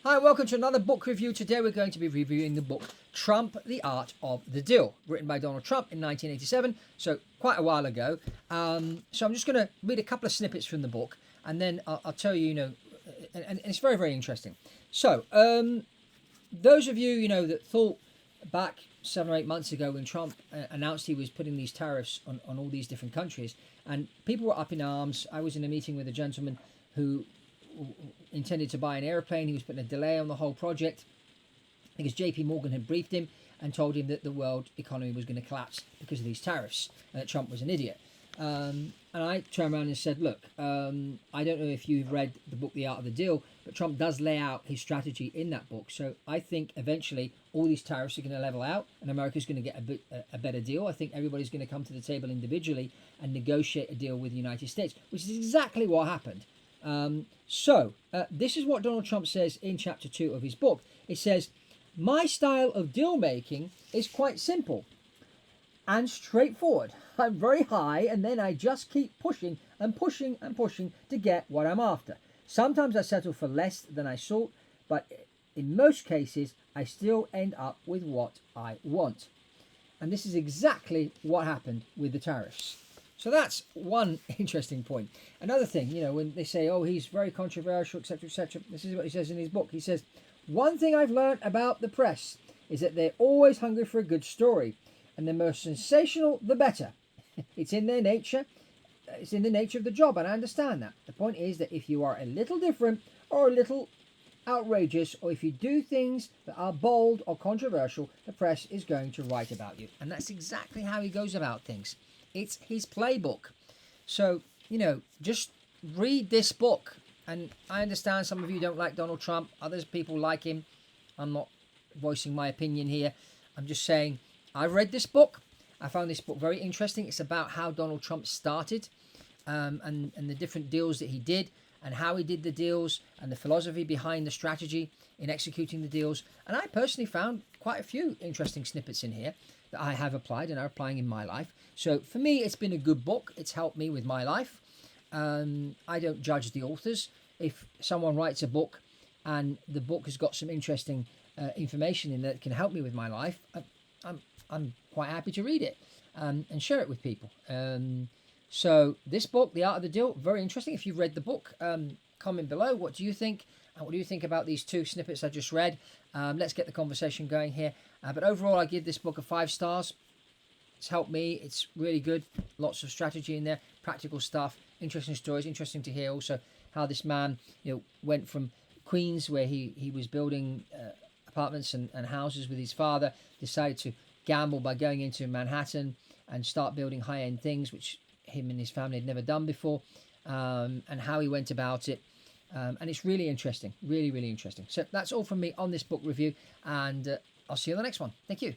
Hi, welcome to another book review. Today we're going to be reviewing the book Trump, The Art of the Deal, written by Donald Trump in 1987, so quite a while ago. So I'm just going to read a couple of snippets from the book, and then I'll tell you, and it's very, very interesting. So, those of you, that thought back 7 or 8 months ago when Trump announced he was putting these tariffs on all these different countries, and people were up in arms. I was in a meeting with a gentleman who intended to buy an airplane. He was putting a delay on the whole project because JP Morgan had briefed him and told him that the world economy was going to collapse because of these tariffs, and that Trump was an idiot. And I turned around and said, look, I don't know if you've read the book The Art of the Deal, but Trump does lay out his strategy in that book. So I think eventually all these tariffs are going to level out and America's going to get a better deal. I think everybody's going to come to the table individually and negotiate a deal with the United States, which is exactly what happened. This is what Donald Trump says in chapter 2 of his book. It says, my style of deal making is quite simple and straightforward. I'm very high and then I just keep pushing and pushing and pushing to get what I'm after. Sometimes I settle for less than I sought, but in most cases I still end up with what I want. And this is exactly what happened with the tariffs. So that's one interesting point. Another thing, when they say, oh, he's very controversial, etc., etc., this is what he says in his book. He says, one thing I've learned about the press is that they're always hungry for a good story, and the more sensational, the better. It's in their nature. It's in the nature of the job, and I understand that. The point is that if you are a little different or a little outrageous, or if you do things that are bold or controversial, the press is going to write about you. And that's exactly how he goes about things. It's his playbook. So, just read this book. And I understand some of you don't like Donald Trump. Others people like him. I'm not voicing my opinion here. I'm just saying I've read this book. I found this book very interesting. It's about how Donald Trump started and the different deals that he did and how he did the deals and the philosophy behind the strategy in executing the deals. And I personally found quite a few interesting snippets in here that I have applied and are applying in my life. So for me, it's been a good book. It's helped me with my life. I don't judge the authors. If someone writes a book and the book has got some interesting information in that can help me with my life, I'm quite happy to read it and share it with people. So this book, The Art of the Deal, very interesting. If you've read the book, comment below. What do you think? What do you think about these two snippets I just read? Let's get the conversation going here. But overall, I give this book a 5 stars. It's helped me. It's really good. Lots of strategy in there, practical stuff, interesting stories. Interesting to hear also how this man, went from Queens, where he was building apartments and houses with his father, decided to gamble by going into Manhattan and start building high-end things, which him and his family had never done before, and how he went about it. And it's really interesting, really, really interesting. So that's all from me on this book review, and I'll see you on the next one. Thank you.